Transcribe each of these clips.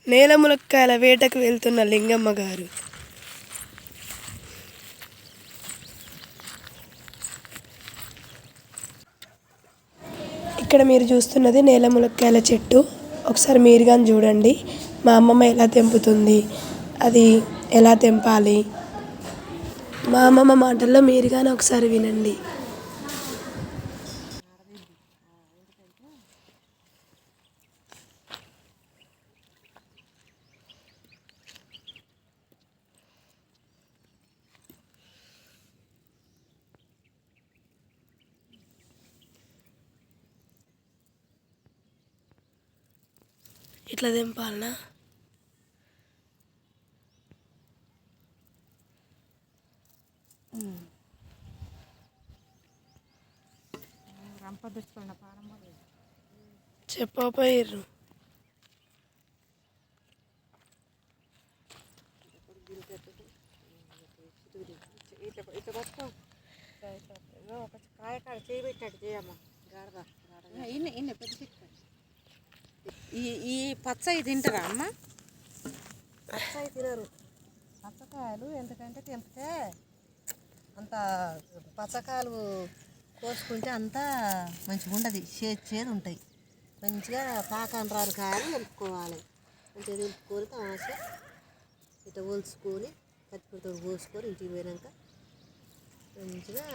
నేల ములక్కాయల వేటకు వెళ్తున్న లింగమ్మ గారు. ఇక్కడ మీరు చూస్తున్నది నేల ములక్కాయల చెట్టు. ఒకసారి మీరు కానీ చూడండి. మా అమ్మమ్మ ఎలా తెంపుతుంది, అది ఎలా తెంపాలి, మా అమ్మమ్మ మాటల్లో మీరు కానీ ఒకసారి వినండి. ఇట్లా తెంపాలనా? చెప్పపోయారు. ఈ పచ్చయి తింటారా అమ్మ? పచ్చయి తినరు. పచ్చకాయలు ఎందుకంటే తెంపితే అంత పచ్చకాయలు కోసుకుంటే అంతా మంచిగా ఉండదు, చేదు ఉంటాయి. మంచిగా పాకాన్ రాని కాయలు తెంపుకోవాలి. మంచిగా తెంపుకొని తమాషా ఇట్లా ఒలుచుకొని కత్తిపూడితో కోసుకొని ఇంటికి పోయినాక మంచిగా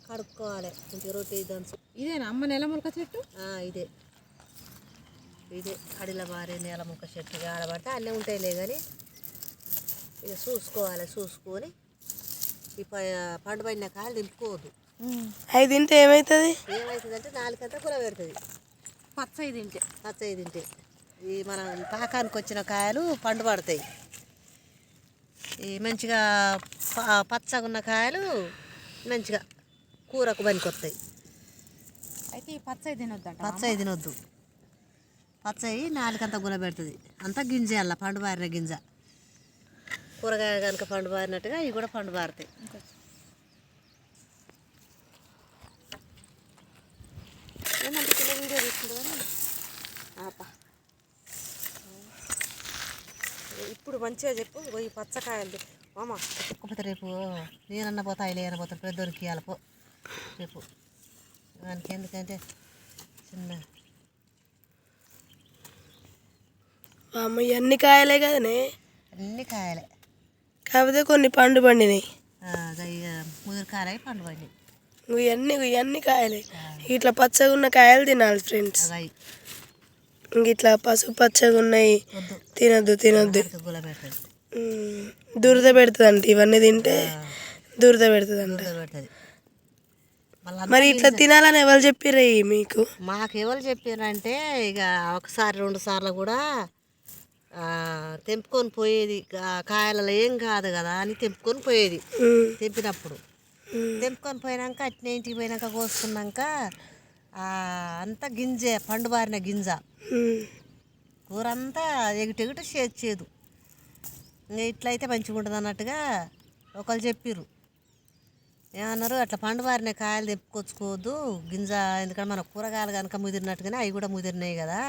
కడుక్కోవాలి. మంచిగా రొట్టె దంచు. ఇదేనా అమ్మ నెల ములక చెట్టు? ఇదే ఇదే అడిల బారే నేల ముక్క చెట్టు ఆడబడితే అన్నీ ఉంటాయిలే, కానీ ఇక చూసుకోవాలి. చూసుకొని ఈ పండు పడిన కాయలు దింపుకోవద్దు. అవి తింటే ఏమవుతుంది? ఏమవుతుందంటే నాలుకంతా కూర పెడుతుంది. పచ్చయి తింటే ఈ మనం పాకానికి వచ్చిన కాయలు పండు పడతాయి. ఈ మంచిగా పచ్చగా ఉన్న కాయలు మంచిగా కూరకు పనికొస్తాయి. అయితే ఈ పచ్చయి తినొద్దు. పచ్చయి నాలుకంతా గుల పెడుతుంది. అంతా గింజ అలా పండు బారిన గింజ. కూరగాయ కనుక పండు బారినట్టుగా ఇవి కూడా పండు బారుతాయి. ఏమంటే చిన్న వీడియో తీసుకుంటాను. ఇప్పుడు మంచిగా చెప్పు. ఈ పచ్చకాయలు మామ ఒక్కపోతే రేపు నేనన్న పోతా అవి లేనపోతా పెద్దోరికి ఇవ్వాలపో రేపు. దానికి ఎందుకంటే చిన్న అమ్మ ఇవన్నీ కాయలే కదనే? అన్ని కాయలే, కాకపోతే కొన్ని పండు పండినాయి. ముదిరి కాయలు పండు పండి. ఇవన్నీ కాయలే. ఇట్లా పచ్చగా ఉన్న కాయలు తినాలి ఫ్రెండ్స్. ఇంక ఇట్లా పసుపు పచ్చగా ఉన్నాయి తినొద్దు. దురద పెడుతుంది అంట. ఇవన్నీ తింటే దురద పెడుతుంది అంట. మరి ఇట్లా తినాలని ఎవరు చెప్పారు మీకు? మాకు ఎవరు చెప్పారంటే ఇక ఒకసారి 2 సార్లు కూడా తెంపుకొని పోయేది. కాయలలో ఏం కాదు కదా అని తెంపుకొని పోయేది. తెంపినప్పుడు తెంపుకొని పోయినాక అట్నే ఇంటికి పోయినాక కోసుకున్నాక అంతా గింజే పండు బారిన గింజ. కూర అంతా ఎగుటెగుట చేదు. ఇంకా ఇట్లయితే మంచిగా ఉంటుంది అన్నట్టుగా ఒకళ్ళు చెప్పారు. ఏమన్నారు, అట్లా పండు బారిన కాయలు తెంపుకొచ్చుకోవద్దు గింజ, ఎందుకంటే మన కూరగాయలు కనుక ముదిరినట్టుగానే అవి కూడా ముదిరినాయి కదా,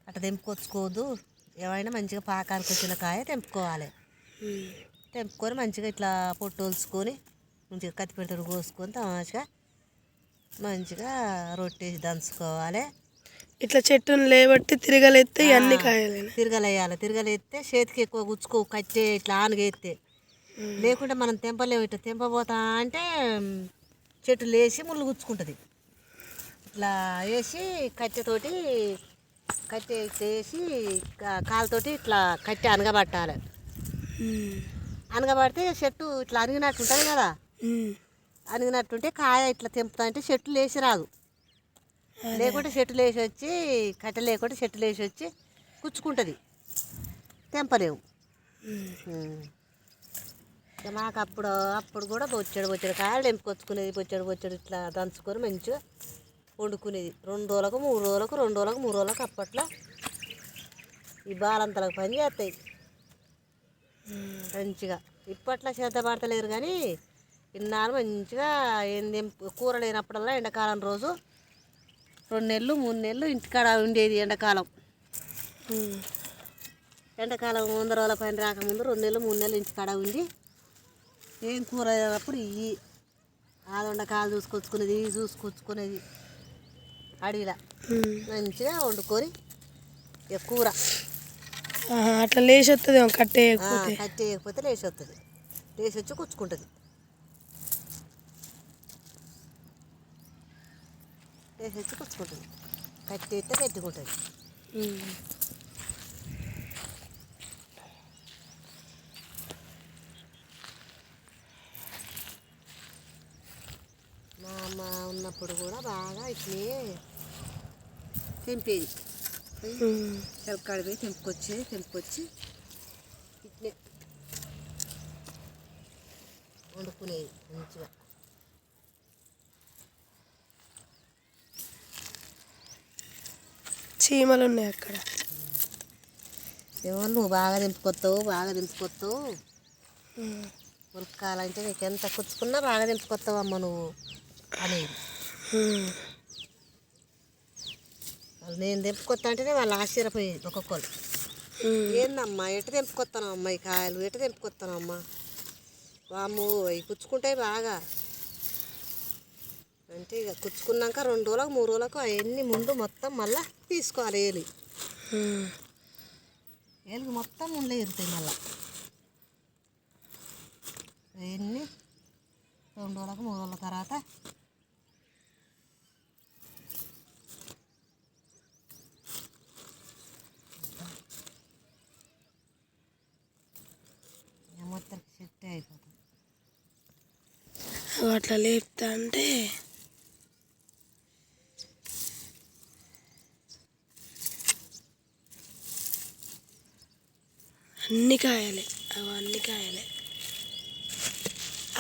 అట్లా తెంపుకొచ్చుకోవద్దు. ఏమైనా మంచిగా పాకానికి వచ్చిన కాయ తెంపుకోవాలి. తెంపుకొని మంచిగా ఇట్లా పొట్టు వలుచుకొని మంచిగా కత్తి పెడతాడు కోసుకొని మంచిగా రొట్టెసి దంచుకోవాలి. ఇట్లా చెట్టును లేబట్టి తిరగలేస్తే అన్ని కాయలు తిరగలేయాలి. తిరగలేస్తే చేతికి ఎక్కువ గుచ్చుకో కట్టే ఇట్లా ఆనగేస్తే, లేకుంటే మనం తెంపలేము. ఇట్లా తెంపబోతా అంటే చెట్టు లేచి ముళ్ళు గుచ్చుకుంటుంది. ఇట్లా వేసి కట్టెతోటి కట్టె వేసి కాలుతోటి ఇట్లా కట్టె అనగబట్టాలి. అనగబడితే చెట్టు ఇట్లా అనిగినట్టు ఉంటుంది కదా, అనిగినట్టుంటే కాయ ఇట్లా తెంపుతా అంటే చెట్టు లేచి రాదు. లేకుంటే చెట్టు లేచి వచ్చి కట్టె లేకుంటే చెట్టు లేచి వచ్చి కుచ్చుకుంటుంది, తెంపలేవు. మాకు అప్పుడు కూడా బొచ్చడు కాయలు తెంపుకొచ్చుకునేది. బొచ్చడు ఇట్లా దంచుకొని మంచిగా వండుకునేది. 2 రోజులకు 3 రోజులకు 2 రోజులకు 3 రోజులకు అప్పట్లో ఈ బాలంతలకు పని చేస్తాయి మంచిగా. ఇప్పట్లో చేత పడతలేరు కానీ ఇన్నాళ్ళు మంచిగా కూర లేనప్పుడల్లా ఎండాకాలం రోజు 2 నెలలు 3 నెలలు ఇంటికాడ ఉండేది. ఎండాకాలం ఎండాకాలం 100 రోజుల పైన రాకముందు 2 నెలలు 3 నెలలు ఇంటి కాడ ఉండి ఏం కూర అయినప్పుడు ఇవి ఆదొండ కాలు చూసుకొచ్చుకునేది చూసుకొచ్చుకునేది అడవిలా మంచిగా వండుకొని ఇక కూర అట్లా లేచి వస్తుంది కట్టేయకపోతే. కట్టేయకపోతే లేచి వస్తుంది, లేచి వచ్చి కూర్చుకుంటుంది, లేచి వచ్చి కూర్చుకుంటుంది, కట్టేస్తే పెట్టుకుంటుంది. మా అమ్మ ఉన్నప్పుడు కూడా బాగా ఇట్లే తెంపేది, చెలకాడ పోయి తెంపుకొచ్చి ఇట్లే వండుకునేది మంచిగా. చీమలు ఉన్నాయి అక్కడ. ఏమో నువ్వు బాగా తెంపుకొస్తావు ములక్కాలంటే నీకు ఎంత కుచ్చుకున్నా బాగా తెంపుకొస్తావమ్మ నువ్వు అనేది. వాళ్ళు నేను తెంపుకొస్తా అంటేనే వాళ్ళు ఆశ్చర్యపోయేది ఒక్కొక్కరు. ఏందమ్మా ఎటు తెంపుకొస్తాను అమ్మ ఈ కాయలు, ఎటు తెంపుకొస్తాను అమ్మ, వాము అవి కుచ్చుకుంటాయి బాగా అంటే ఇక కుచ్చుకున్నాక 2 రోజులకు 3 రోజులకు అవన్నీ ముందు మొత్తం మళ్ళీ తీసుకోవాలి. ఏలుగు మొత్తం ముందులో ఇరుతాయి మళ్ళీ అవన్నీ 2 రోజులకు 3 రోజుల తర్వాత మొత్తం సెట్ అయిపోతుంది. అట్లా లేపుతా అంటే అన్ని కాయలే, అవన్నీ కాయలే.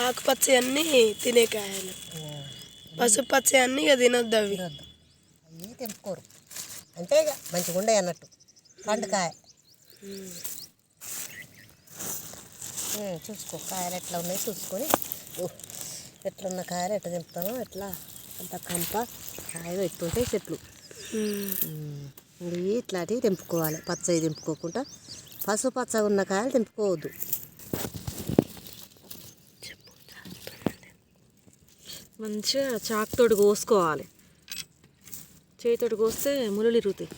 ఆకుపచ్చ అన్నీ తినే కాయలు, పసుపచ్చ అన్నీ ఇక తినొద్దు. అవి అవి తెంపుకోరు అంటే ఇక మంచిగా ఉండే అన్నట్టు పండుకాయ. చూసుకో కాయలు ఎట్లా ఉన్నాయి చూసుకొని, ఎట్లున్న కాయలు ఎట్లా తెంపుతానో ఎట్లా అంత కంప కాయలు ఎట్లుంటాయి చెట్లు ఇవి ఇట్లాంటివి తెంపుకోవాలి. పచ్చవి తెంపుకోకుండా పసుపచ్చగా ఉన్న కాయలు తెంపుకోవద్దు. మంచిగా చాకుతోటి కోసుకోవాలి, చేతితోటి కోస్తే ముళ్ళు ఇరుగుతాయి.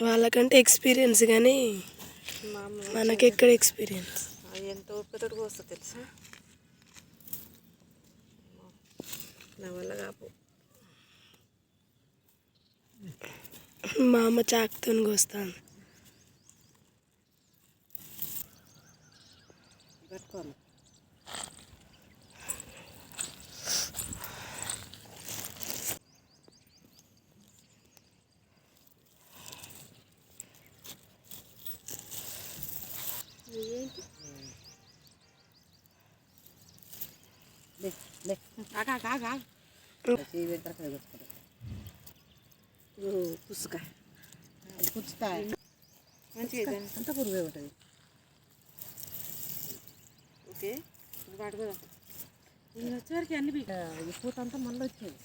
వాళ్ళకంటే ఎక్స్పీరియన్స్ కానీ మనకి ఎక్కడ ఎక్స్పీరియన్స్. అది ఎంత ఓపికతోటి కోస్తా తెలుసా, నా వల్ల కాపు. మా అమ్మ చాకుతో కోస్తాను. పట్టుకోను పుస్తకాయ పుచ్చుకాయ మంచిగా అంత పురుగే ఉంటుంది. ఓకే పట్టుకోదాం. నేను వచ్చేవరకు అన్ని ఈ పూత అంతా మళ్ళీ వచ్చేది.